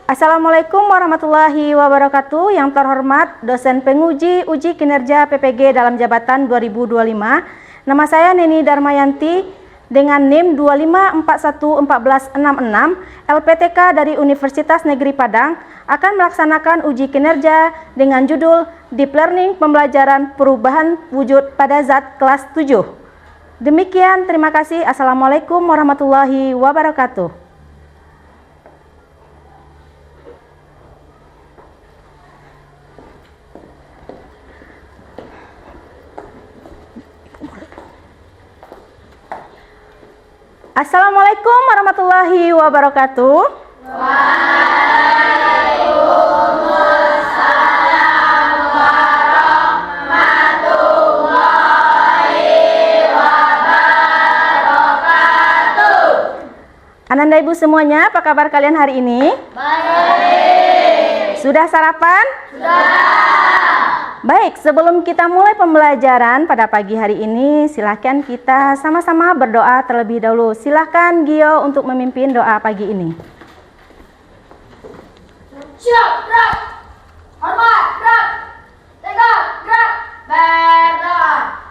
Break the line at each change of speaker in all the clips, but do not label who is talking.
Assalamualaikum warahmatullahi wabarakatuh. Yang terhormat dosen penguji uji kinerja PPG dalam jabatan 2025. Nama saya Neni Darmayanti dengan NIM 25411466 LPTK dari Universitas Negeri Padang akan melaksanakan uji kinerja dengan judul Deep Learning Pembelajaran Perubahan Wujud pada Zat kelas 7. Demikian, terima kasih. Assalamualaikum warahmatullahi wabarakatuh. Assalamualaikum warahmatullahi wabarakatuh.
Waalaikumsalam warahmatullahi wabarakatuh.
Ananda ibu semuanya, apa kabar kalian hari ini?
Baik.
Sudah sarapan?
Sudah.
Baik, sebelum kita mulai pembelajaran pada pagi hari ini, silahkan kita sama-sama berdoa terlebih dahulu. Silahkan Gio untuk memimpin doa pagi ini.
Siap, gerak. Hormat, gerak. Tegak, gerak. Berdoa.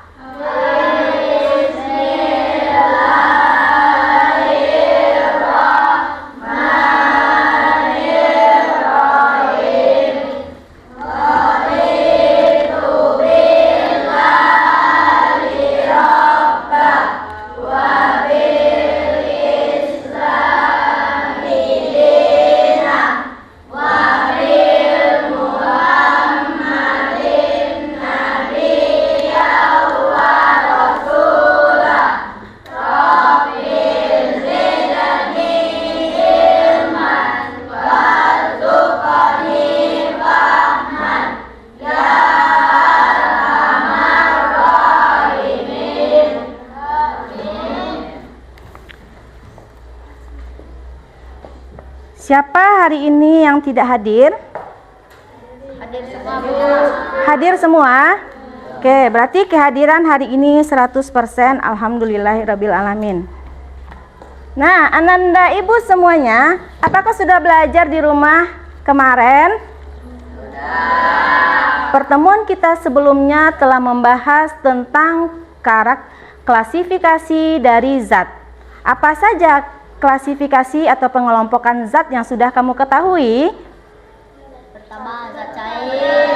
Siapa hari ini yang tidak hadir?
Hadir semua, Bu.
Hadir semua? Oke, berarti kehadiran hari ini 100%. Alhamdulillahirrabbilalamin. Nah, Ananda ibu semuanya, apakah sudah belajar di rumah kemarin? Sudah. Pertemuan kita sebelumnya telah membahas tentang klasifikasi dari zat. Apa saja klasifikasi atau pengelompokan zat yang sudah kamu ketahui?
Pertama, zat cair,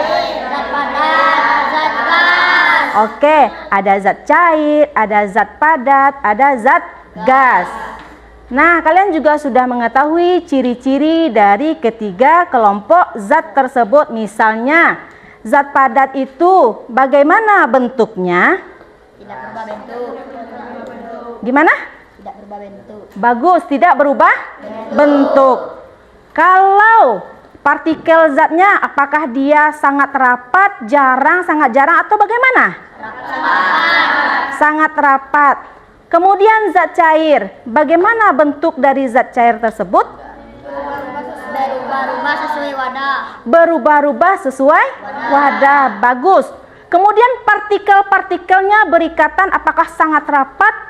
zat padat, zat gas.
Oke, ada zat cair, ada zat padat, ada zat gas. Nah, kalian juga sudah mengetahui ciri-ciri dari ketiga kelompok zat tersebut. Misalnya, zat padat itu bagaimana bentuknya?
Tidak berubah bentuk.
Gimana?
Tidak berubah bentuk.
Bagus, tidak berubah bentuk. Kalau partikel zatnya, apakah dia sangat rapat, jarang, sangat jarang, atau bagaimana? Sangat rapat. Kemudian zat cair, bagaimana bentuk dari zat cair tersebut?
Berubah-ubah sesuai wadah.
Berubah-ubah sesuai wadah. Bagus. Kemudian partikel-partikelnya berikatan, apakah sangat rapat,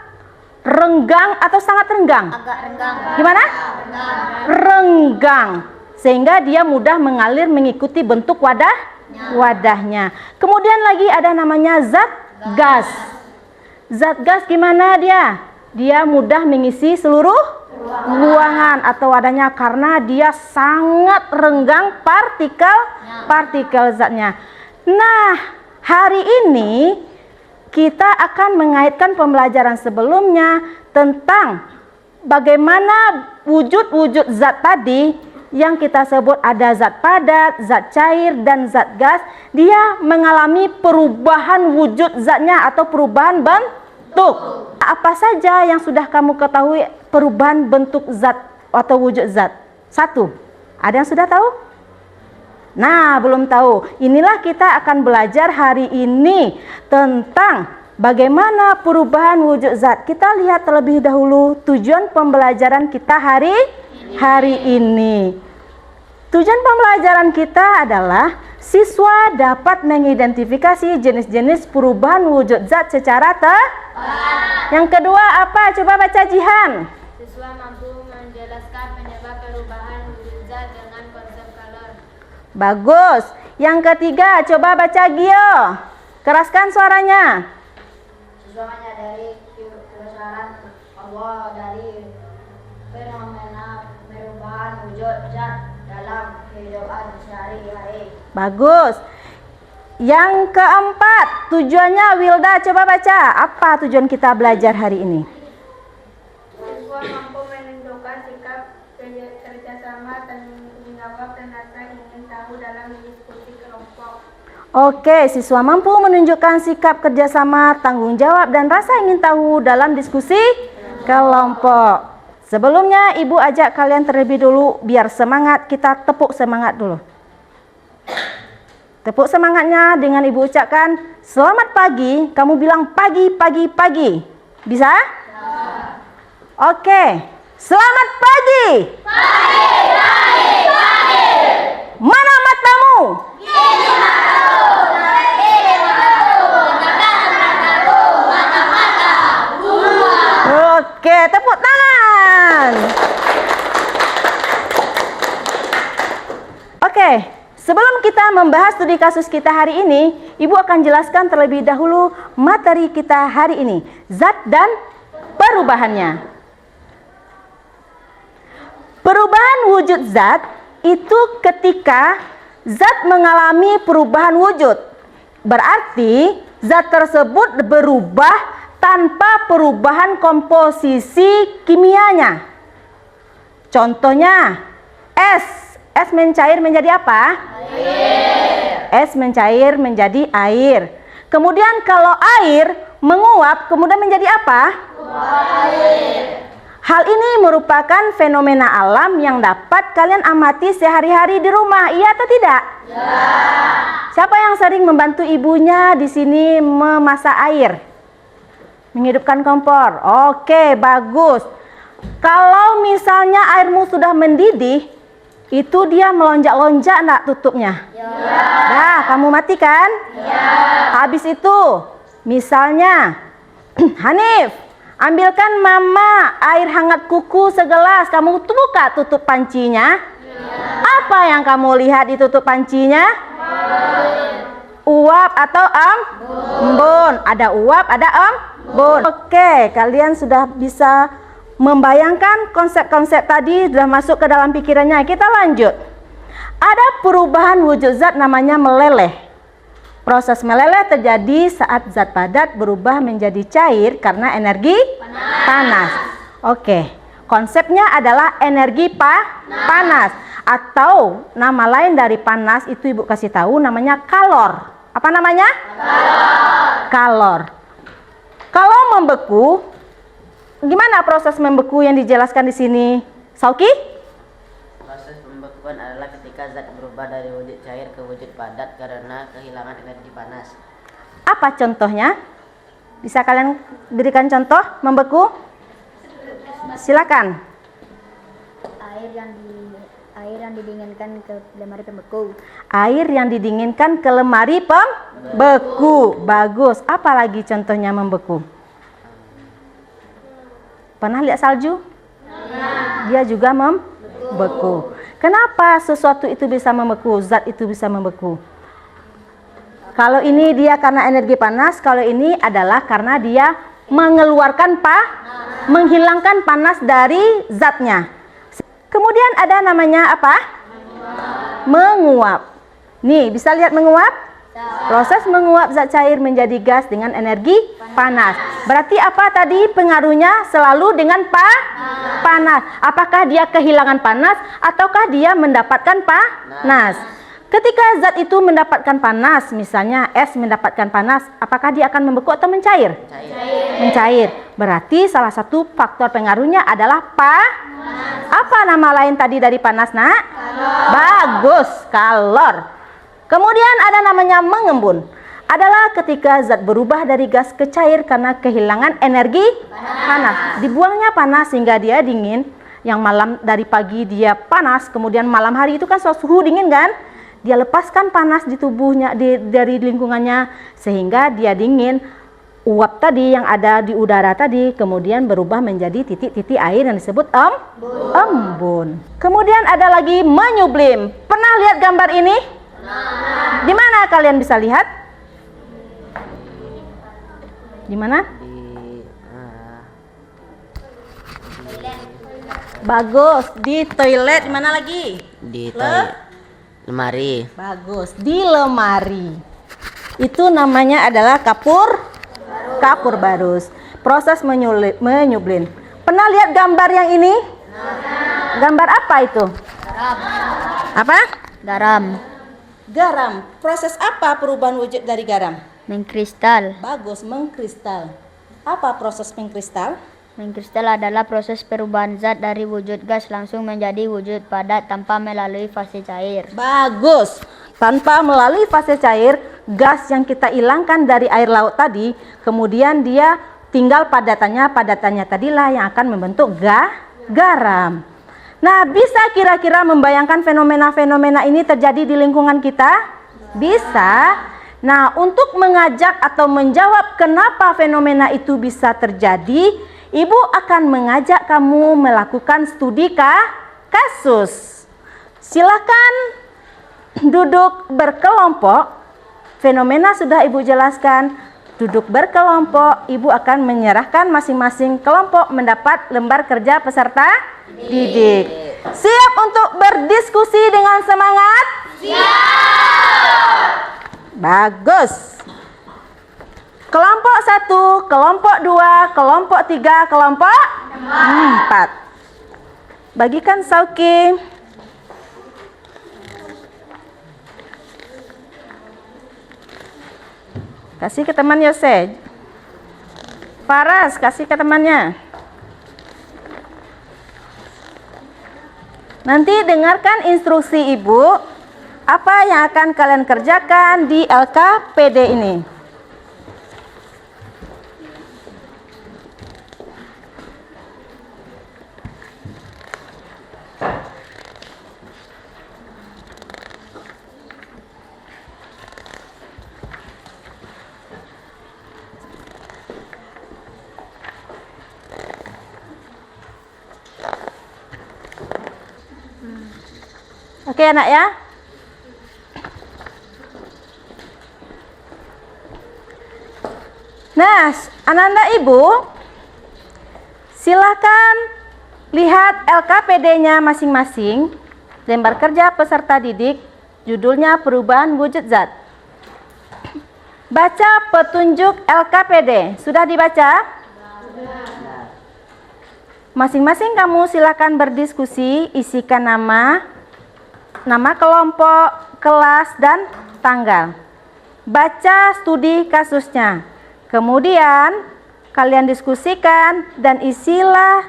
renggang, atau sangat renggang?
Agak renggang.
Gimana? Renggang, sehingga dia mudah mengalir mengikuti bentuk wadahnya. Kemudian lagi ada namanya zat gas. Zat gas gimana dia? Dia mudah mengisi seluruh ruangan atau wadahnya karena dia sangat renggang partikel zatnya. Nah, hari ini kita akan mengaitkan pembelajaran sebelumnya tentang bagaimana wujud-wujud zat tadi yang kita sebut ada zat padat, zat cair, dan zat gas. Dia mengalami perubahan wujud zatnya atau perubahan bentuk. Apa saja yang sudah kamu ketahui perubahan bentuk zat atau wujud zat? Satu, ada yang sudah tahu? Nah, belum tahu. Inilah kita akan belajar hari ini tentang bagaimana perubahan wujud zat. Kita lihat terlebih dahulu tujuan pembelajaran kita hari ini. Tujuan pembelajaran kita adalah siswa dapat mengidentifikasi jenis-jenis perubahan wujud zat secara tepat. Yang kedua apa? Coba baca Jihan.
Siswa mampu menjelaskan penyebab perubahan
perubahan wujud zat dengan konsep color.
Bagus. Yang ketiga, coba baca Gio. Keraskan suaranya.
Siswanya dari kebesaran Allah dari fenomena perubahan wujud zat dalam kehidupan sehari-hari.
Bagus. Yang keempat, tujuannya Wilda, coba baca. Apa tujuan kita belajar hari ini?
Siswa mampu menunjukkan sikap kerjasama, tanggung jawab, dan rasa ingin tahu dalam diskusi kelompok.
Oke, siswa mampu menunjukkan sikap kerjasama, tanggung jawab, dan rasa ingin tahu dalam diskusi kelompok. Sebelumnya, Ibu ajak kalian terlebih dulu, biar semangat, kita tepuk semangat dulu. Tepuk semangatnya dengan Ibu ucapkan, selamat pagi, kamu bilang pagi, pagi, pagi. Bisa? Oke, selamat pagi. Mana matamu? Oke, tepuk tangan. Oke, sebelum kita membahas studi kasus kita hari ini, Ibu akan jelaskan terlebih dahulu materi kita hari ini, zat dan perubahannya. Perubahan wujud zat itu ketika zat mengalami perubahan wujud. Berarti zat tersebut berubah tanpa perubahan komposisi kimianya. Contohnya, es mencair menjadi apa? Air. Es mencair menjadi air. Kemudian kalau air menguap, kemudian menjadi apa? Air. Hal ini merupakan fenomena alam yang dapat kalian amati sehari-hari di rumah, iya atau tidak? Ya. Siapa yang sering membantu ibunya di sini memasak air? Menghidupkan kompor. Oke, bagus. Kalau misalnya airmu sudah mendidih, itu dia melonjak-lonjak enggak tutupnya? Ya. Nah, kamu matikan? Ya. Habis itu, misalnya, Hanif, ambilkan mama air hangat kuku segelas, kamu buka tutup pancinya. Ya. Apa yang kamu lihat di tutup pancinya? Uap atau embun? Ada uap, ada embun. Oke, kalian sudah bisa membayangkan konsep-konsep tadi, sudah masuk ke dalam pikirannya. Kita lanjut. Ada perubahan wujud zat namanya meleleh. Proses meleleh terjadi saat zat padat berubah menjadi cair karena energi panas. Oke, konsepnya adalah energi panas. Atau nama lain dari panas itu Ibu kasih tahu namanya kalor. Apa namanya? Kalor. Kalau membeku, gimana proses membeku yang dijelaskan di sini? Sauki?
Proses pembekuan adalah ketika zat berubah dari wujud cair ke wujud padat karena kehilangan energi panas.
Apa contohnya? Bisa kalian berikan contoh membeku? Silakan.
Air yang didinginkan ke lemari pembeku.
Air yang didinginkan ke lemari pembeku. Bagus. Apa lagi contohnya membeku? Pernah lihat salju? Dia juga membeku. Kenapa sesuatu itu bisa membeku? Zat itu bisa membeku. Kalau ini dia karena energi panas, kalau ini adalah karena dia mengeluarkan menghilangkan panas dari zatnya. Kemudian ada namanya apa? Menguap. Nih, bisa lihat menguap? Proses menguap zat cair menjadi gas dengan energi panas. Berarti apa tadi pengaruhnya? Selalu dengan panas. Apakah dia kehilangan panas ataukah dia mendapatkan panas? Ketika zat itu mendapatkan panas, misalnya es mendapatkan panas, apakah dia akan membeku atau mencair? Mencair. Berarti salah satu faktor pengaruhnya adalah apa nama lain tadi dari panas, Nak? Kalor. Bagus, kalor. Kemudian ada namanya mengembun. Adalah ketika zat berubah dari gas ke cair karena kehilangan energi panas. Dibuangnya panas sehingga dia dingin. Yang malam dari pagi dia panas, kemudian malam hari itu kan suhu dingin kan? Dia lepaskan panas di tubuhnya dari lingkungannya sehingga dia dingin. uap tadi yang ada di udara tadi kemudian berubah menjadi titik-titik air yang disebut embun. Kemudian ada lagi menyublim. Pernah lihat gambar ini? Di mana kalian bisa lihat? Di mana? Bagus, di toilet. Di mana lagi?
Di lemari.
Bagus, di lemari. Itu namanya adalah kapur barus. Proses menyublim. Pernah lihat gambar yang ini? Gambar apa itu? Apa? Garam. Proses apa perubahan wujud dari garam?
Mengkristal.
Bagus, mengkristal. Apa proses mengkristal?
Mengkristal adalah proses perubahan zat dari wujud gas langsung menjadi wujud padat tanpa melalui fase cair.
Bagus. Tanpa melalui fase cair, gas yang kita hilangkan dari air laut tadi, kemudian dia tinggal padatannya tadilah yang akan membentuk garam. Nah, bisa kira-kira membayangkan fenomena-fenomena ini terjadi di lingkungan kita? Bisa. Nah, untuk mengajak atau menjawab kenapa fenomena itu bisa terjadi, Ibu akan mengajak kamu melakukan studi kasus. Silakan duduk berkelompok. Fenomena sudah Ibu jelaskan. Duduk berkelompok, Ibu akan menyerahkan masing-masing kelompok mendapat lembar kerja peserta didik. Siap untuk berdiskusi dengan semangat? Siap. Bagus. Kelompok 1, kelompok 2, kelompok 3, kelompok 4. Bagikan Sauki. Kasih ke teman Yose. Faras, kasih ke temannya. Nanti dengarkan instruksi Ibu. Apa yang akan kalian kerjakan di LKPD ini? Oke anak ya. Nah, anak-anak Ibu, silakan lihat LKPD-nya masing-masing. Lembar kerja peserta didik, judulnya perubahan wujud zat. Baca petunjuk LKPD. Sudah dibaca? Masing-masing kamu silakan berdiskusi, isikan nama kelompok, kelas, dan tanggal. Baca studi kasusnya. Kemudian kalian diskusikan dan isilah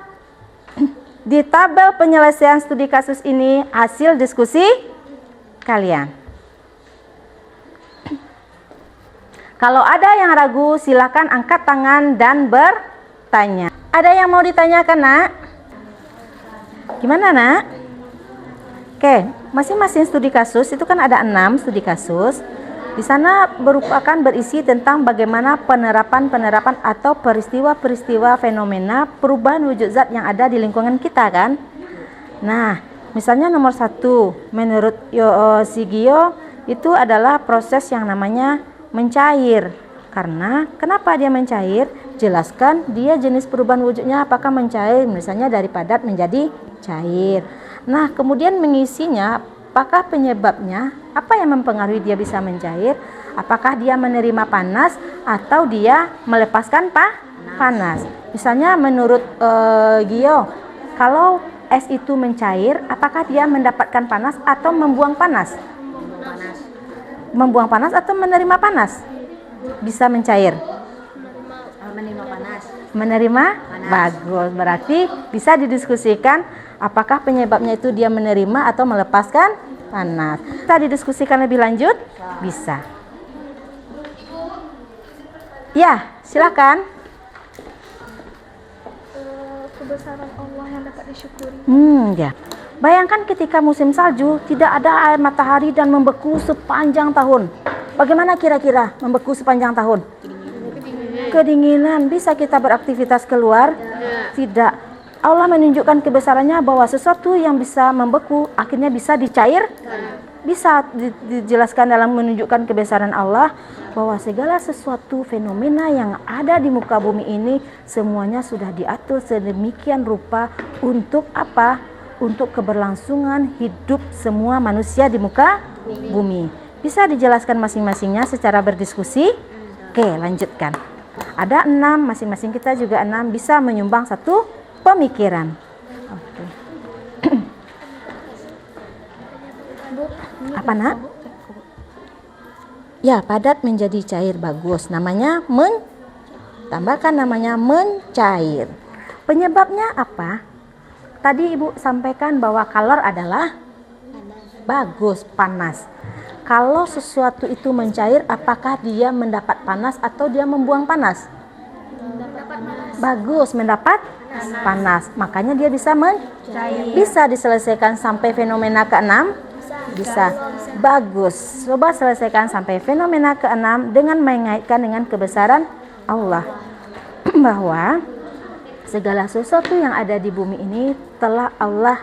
di tabel penyelesaian studi kasus ini hasil diskusi kalian. Kalau ada yang ragu, silakan angkat tangan dan bertanya. Ada yang mau ditanyakan, Nak? Gimana, Nak? Oke, masing-masing studi kasus itu kan ada 6 studi kasus. Di sana berisi tentang bagaimana penerapan atau peristiwa-peristiwa fenomena perubahan wujud zat yang ada di lingkungan kita kan. Nah, misalnya nomor 1, menurut Sigio itu adalah proses yang namanya mencair. Karena kenapa dia mencair? Jelaskan dia jenis perubahan wujudnya apakah mencair, misalnya dari padat menjadi cair. Nah, kemudian mengisinya, apakah penyebabnya, apa yang mempengaruhi dia bisa mencair, apakah dia menerima panas atau dia melepaskan panas. Misalnya menurut Gio, kalau es itu mencair, apakah dia mendapatkan panas atau membuang panas? Membuang panas atau menerima panas? Bisa mencair.
Menerima panas.
Menerima? Bagus, berarti bisa didiskusikan apakah penyebabnya itu dia menerima atau melepaskan panas. Bisa didiskusikan lebih lanjut? Bisa. Ya, silakan.
Kebesaran Allah yang dapat disyukuri.
Ya. Bayangkan ketika musim salju tidak ada air matahari dan membeku sepanjang tahun. Bagaimana kira-kira membeku sepanjang tahun? kedinginan. Bisa kita beraktivitas keluar? Tidak. Allah menunjukkan kebesarannya bahwa sesuatu yang bisa membeku akhirnya bisa dicair. Bisa dijelaskan dalam menunjukkan kebesaran Allah bahwa segala sesuatu fenomena yang ada di muka bumi ini semuanya sudah diatur sedemikian rupa untuk apa? Untuk keberlangsungan hidup semua manusia di muka bumi. Bisa dijelaskan masing-masingnya secara berdiskusi? Oke, lanjutkan. Ada 6, masing-masing kita juga 6 bisa menyumbang satu pemikiran. Oke. Apa nak? Ya, padat menjadi cair, bagus. Namanya tambahkan namanya mencair. Penyebabnya apa? Tadi ibu sampaikan bahwa kalor adalah bagus, panas. Kalau sesuatu itu mencair, apakah dia mendapat panas atau dia membuang panas? Bagus, mendapat panas. Makanya dia bisa mencair. Bisa diselesaikan sampai fenomena ke-6? Bisa. Bagus. Coba selesaikan sampai fenomena ke-6 dengan mengaitkan dengan kebesaran Allah. Bahwa segala sesuatu yang ada di bumi ini telah Allah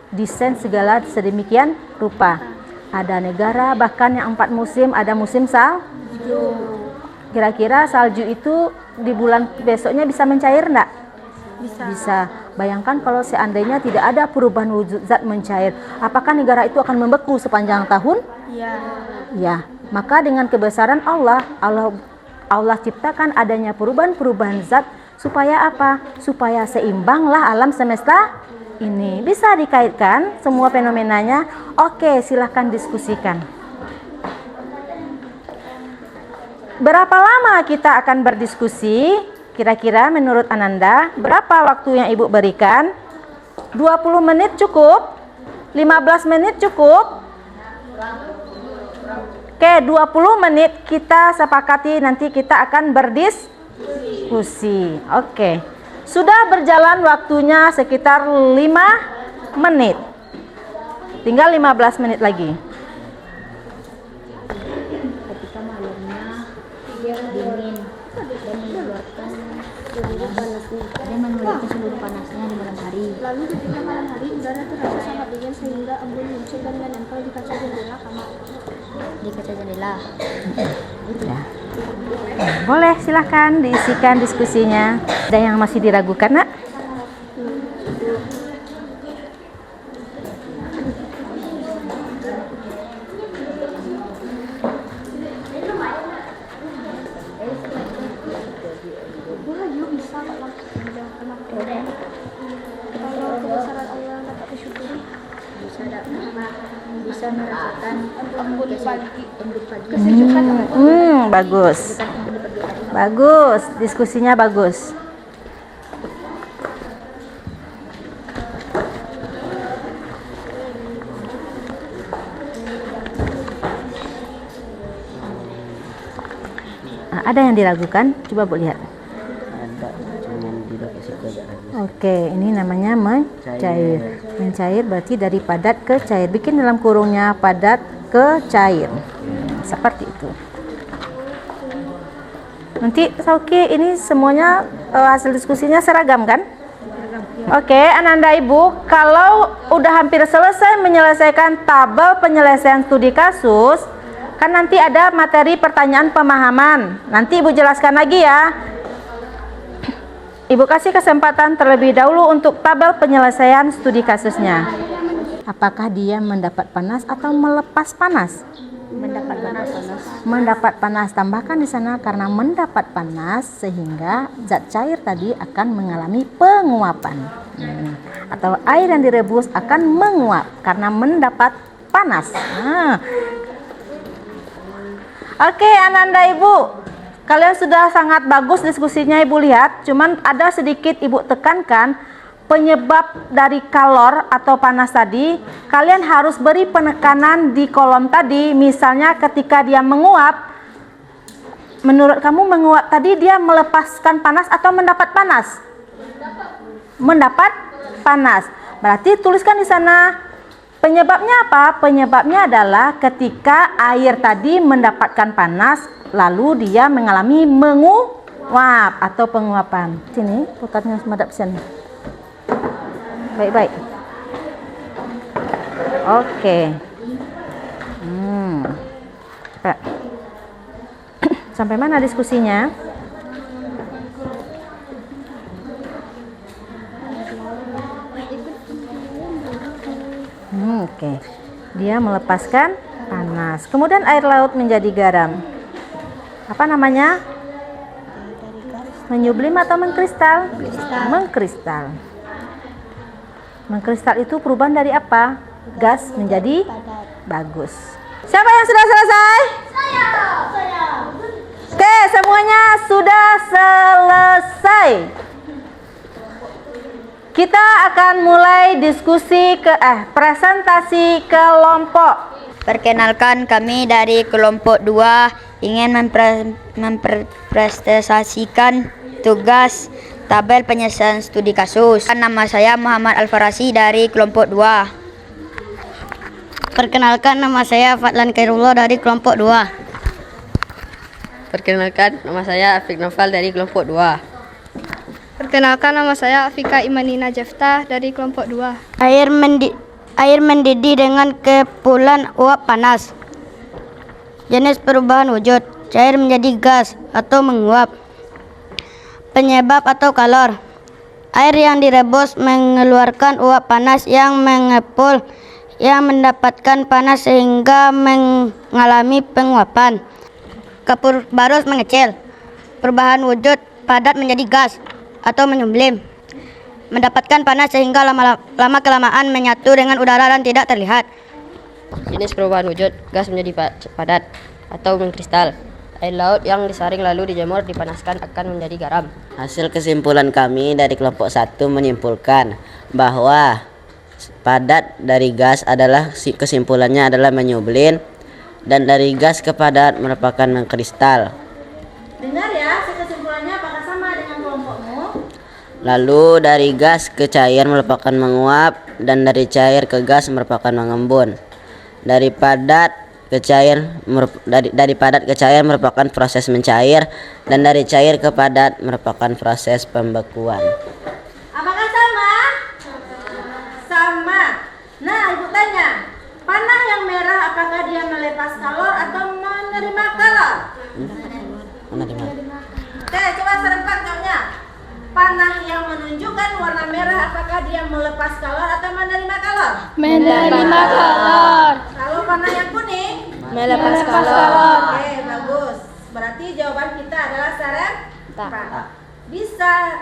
desain segala sedemikian rupa. Ada negara bahkan yang 4 musim, ada musim salju. Kira-kira salju itu di bulan besoknya bisa mencair enggak? Bisa. Bayangkan kalau seandainya tidak ada perubahan wujud zat mencair, apakah negara itu akan membeku sepanjang tahun? Ya. Maka dengan kebesaran Allah ciptakan adanya perubahan-perubahan zat supaya apa? Supaya seimbanglah alam semesta ini. Bisa dikaitkan semua fenomenanya? Oke, silahkan diskusikan. Berapa lama kita akan berdiskusi? Kira-kira menurut Ananda, berapa waktu yang ibu berikan? 20 menit cukup? 15 menit cukup? Oke, 20 menit kita sepakati nanti kita akan berdiskusi. Oke. Sudah berjalan waktunya sekitar 5 menit. Tinggal 15 menit lagi.
Ketika malamnya dingin dan mengeluarkan seluruh panasnya di malam hari.
Lalu ketika malam hari udara terasa sangat dingin sehingga embun muncul dan menempel di kaca jendela kamar.
Di kaca jendela.
Ya. Boleh, silahkan diisikan diskusinya. Ada yang masih diragukan, nak?
Kalau kebesaran Allah dapat disyukuri,
Bisa merasakan embun pagi.
kesejukan
Bagus. Bagus, diskusinya bagus. Ada yang diragukan? Coba Bu lihat.
Ada, cuman tidak suka aja.
Oke, ini namanya mencair. Mencair berarti dari padat ke cair. Bikin dalam kurungnya padat ke cair. Seperti itu. Nanti Sauki ini semuanya hasil diskusinya seragam kan? Oke, Ananda Ibu, kalau udah hampir selesai menyelesaikan tabel penyelesaian studi kasus, kan nanti ada materi pertanyaan pemahaman. Nanti Ibu jelaskan lagi ya. Ibu kasih kesempatan terlebih dahulu untuk tabel penyelesaian studi kasusnya. Apakah dia mendapat panas atau melepas panas?
Mendapat panas.
Mendapat panas. Tambahkan di sana karena mendapat panas sehingga zat cair tadi akan mengalami penguapan. Atau air yang direbus akan menguap karena mendapat panas. Oke, Ananda Ibu, kalian sudah sangat bagus diskusinya Ibu lihat. Cuman ada sedikit Ibu tekankan penyebab dari kalor atau panas tadi. Kalian harus beri penekanan di kolom tadi. Misalnya ketika dia menguap, menurut kamu menguap tadi dia melepaskan panas atau mendapat panas? Mendapat panas. Berarti tuliskan di sana. Penyebabnya apa? Penyebabnya adalah ketika air tadi mendapatkan panas, lalu dia mengalami penguap atau penguapan. Sini, putangnya madap sini. Baik-baik. Oke. Pak. Sampai mana diskusinya? Oke. Dia melepaskan panas. Kemudian air laut menjadi garam. Apa namanya? Menyublim atau mengkristal? Mengkristal. Mengkristal itu perubahan dari apa? Gas menjadi bagus. Siapa yang sudah selesai? Saya. Oke, semuanya sudah selesai. Kita akan mulai diskusi presentasi kelompok.
Perkenalkan, kami dari kelompok 2 ingin mempresentasikan tugas tabel penyelesaian studi kasus. Nama saya Muhammad Al-Farasi dari kelompok 2. Perkenalkan, nama saya Fadlan Khairullah dari kelompok 2.
Perkenalkan, nama saya Afiq Noval dari kelompok 2.
Perkenalkan, nama saya Afika Imanina Jefta dari kelompok 2.
Air mendidih dengan kepulan uap panas. Jenis perubahan wujud, cair menjadi gas atau menguap. Penyebab atau kalor. Air yang direbus mengeluarkan uap panas yang mengepul, yang mendapatkan panas sehingga mengalami penguapan. Kapur barus mengecil. Perubahan wujud, padat menjadi gas atau menyublim. Mendapatkan panas sehingga lama kelamaan menyatu dengan udara dan tidak terlihat.
Jenis perubahan wujud, gas menjadi padat atau mengkristal. Air laut yang disaring lalu dijemur dipanaskan akan menjadi garam.
Hasil kesimpulan kami dari kelompok 1 menyimpulkan bahwa padat dari gas adalah kesimpulannya adalah menyublim, dan dari gas ke padat merupakan mengkristal.
Dengar ya, kesimpulannya apakah sama dengan kelompokmu?
Lalu dari gas ke cair merupakan menguap, dan dari cair ke gas merupakan mengembun. Dari padat ke cair merupakan proses mencair, dan dari cair ke padat merupakan proses pembekuan.
Apakah sama? Sama. Nah, ibu tanya, panah yang merah apakah dia melepas kalor atau menerima kalor?
Menerima.
Oke, coba serempak jawabnya. Panah yang menunjukkan warna merah apakah dia melepas kalor atau menerima kalor?
Menerima kalor.
Kalau panah yang kuning?
Melepas kalor.
Oke, bagus. Berarti jawaban kita adalah serempak. Bisa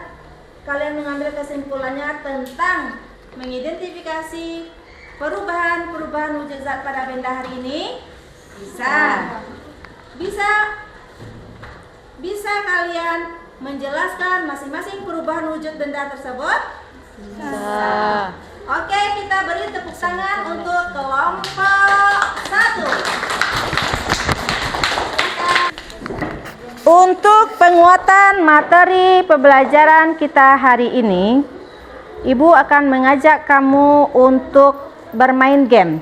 kalian mengambil kesimpulannya tentang mengidentifikasi perubahan wujud zat pada benda hari ini? Bisa kalian menjelaskan masing-masing perubahan wujud benda tersebut? Bisa. Oke, kita beri tepuk tangan untuk kelompok 1. Untuk penguatan materi pembelajaran kita hari ini, Ibu akan mengajak kamu untuk bermain game.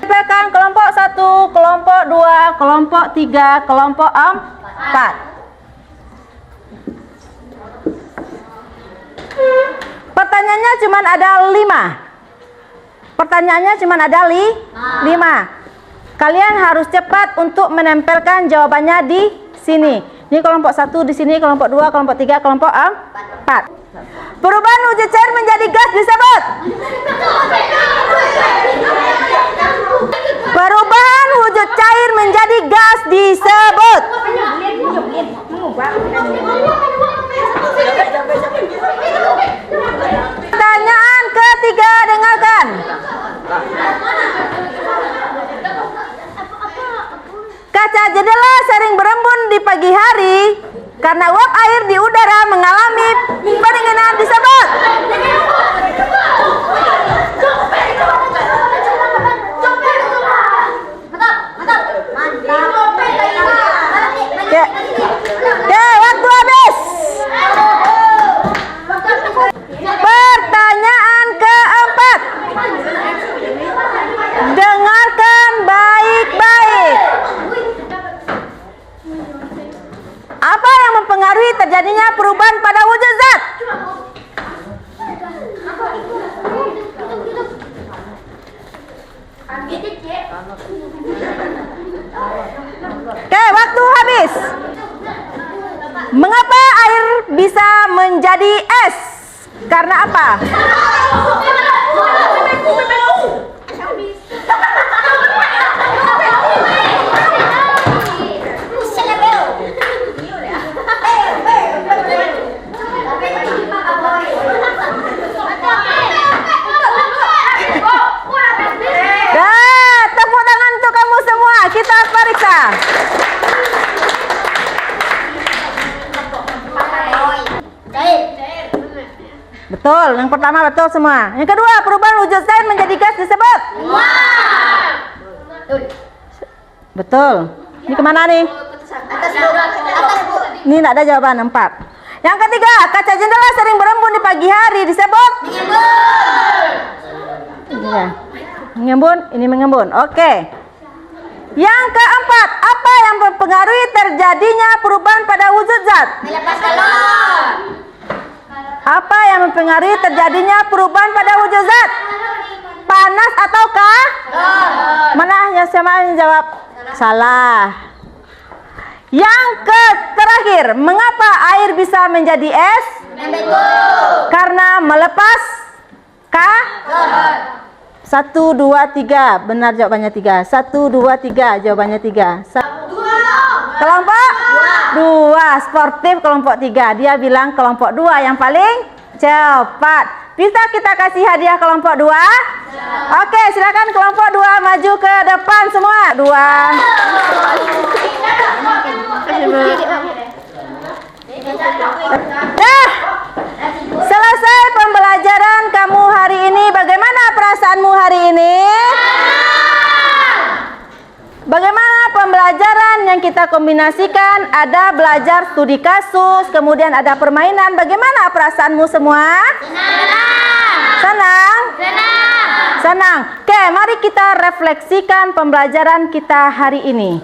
Tempelkan kelompok 1, kelompok 2, kelompok 3, kelompok 4. Pertanyaannya cuma ada 5. Kalian harus cepat untuk menempelkan jawabannya di sini. Ini kelompok 1 di sini, kelompok 2, kelompok 3, kelompok 4. Perubahan wujud cair menjadi gas disebut. Perubahan wujud cair menjadi gas disebut. Pertanyaan ketiga, dengarkan. Kaca jendela sering berembun di pagi hari karena uap air di udara mengalami pendinginan disebut. Ya, waktu habis. Pertanyaan keempat. Dengarkan baik-baik. Apa yang mempengaruhi Oke, waktu habis. Mengapa air bisa menjadi es? Karena apa? Tepuk tangan untuk kamu semua. Kita periksa. Betul, yang pertama betul semua. Yang kedua, perubahan wujud zat menjadi gas disebut? Betul. Ini kemana nih? Ini tidak ada jawaban, 4. Yang ketiga, kaca jendela sering berembun di pagi hari disebut? Mengembun, ini mengembun. Oke. Yang keempat, apa yang mempengaruhi terjadinya perubahan pada wujud zat? Apa yang mempengaruhi terjadinya perubahan pada wujud zat? Panas ataukah? Mana yang sama yang jawab? Salah. Yang terakhir, mengapa air bisa menjadi es? Karena melepas kalor. 1, 2, 3. Benar jawabannya 3. 1, 2, 3. Jawabannya 3. Kelompok 2. Sportif kelompok 3. Dia bilang kelompok 2 yang paling cepat. Bisa kita kasih hadiah kelompok 2? Oke, silakan kelompok 2 maju ke depan semua. 2. Selesai pembelajaran kamu hari ini. Bagaimana perasaanmu hari ini? Bagaimana pembelajaran yang kita kombinasikan? Ada belajar studi kasus, kemudian ada permainan. Bagaimana perasaanmu semua? Senang? Senang. Oke, mari kita refleksikan pembelajaran kita hari ini.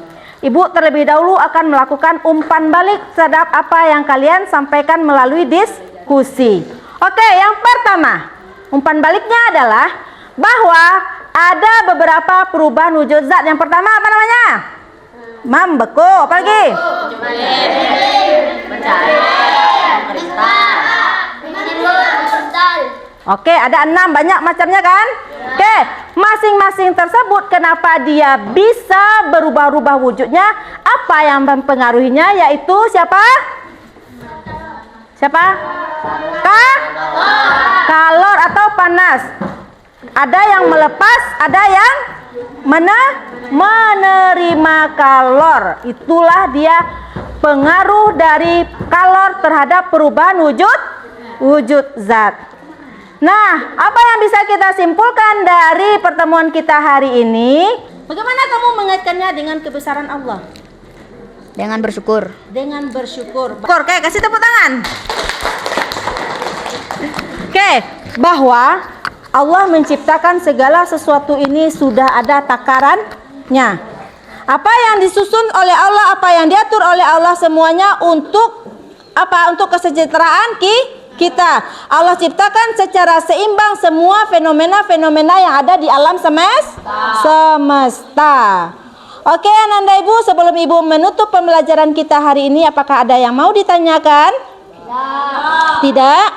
Ibu terlebih dahulu akan melakukan umpan balik terhadap apa yang kalian sampaikan melalui diskusi. Oke, yang pertama, umpan baliknya adalah bahwa ada beberapa perubahan wujud zat. Yang pertama apa namanya? Membeku. Apa lagi? Oke, ada 6, banyak macamnya kan? Oke, masing-masing tersebut kenapa dia bisa berubah-ubah wujudnya? Apa yang mempengaruhinya? Yaitu siapa? Siapa? Kalor atau panas. Ada yang melepas, ada yang menerima kalor. Itulah dia pengaruh dari kalor terhadap perubahan wujud zat. Nah, apa yang bisa kita simpulkan dari pertemuan kita hari ini? Bagaimana kamu mengaitkannya dengan kebesaran Allah?
Dengan bersyukur.
Dengan bersyukur. Oke, kasih tepuk tangan. Oke, bahwa Allah menciptakan segala sesuatu ini sudah ada takarannya. Apa yang disusun oleh Allah, apa yang diatur oleh Allah semuanya untuk apa? Untuk kesejahteraan kita. Allah ciptakan secara seimbang semua fenomena-fenomena yang ada di alam semesta. Oke, Ananda Ibu, sebelum Ibu menutup pembelajaran kita hari ini, apakah ada yang mau ditanyakan? Tidak?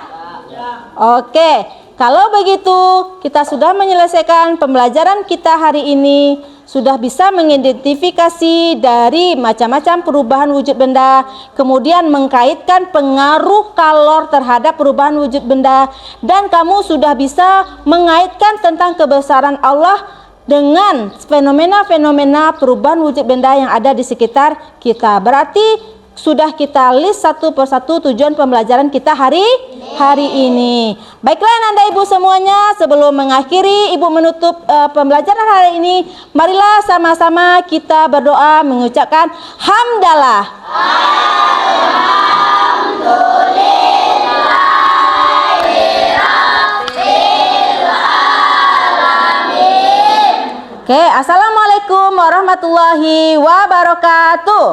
Oke, kalau begitu kita sudah menyelesaikan pembelajaran kita hari ini, sudah bisa mengidentifikasi dari macam-macam perubahan wujud benda, kemudian mengkaitkan pengaruh kalor terhadap perubahan wujud benda, dan kamu sudah bisa mengaitkan tentang kebesaran Allah dengan fenomena-fenomena perubahan wujud benda yang ada di sekitar kita. Berarti sudah kita list satu persatu tujuan pembelajaran kita hari ini. Baiklah Nanda Ibu semuanya, sebelum mengakhiri Ibu menutup pembelajaran hari ini, marilah sama-sama kita berdoa mengucapkan hamdalah. Oke, assalamualaikum warahmatullahi wabarakatuh.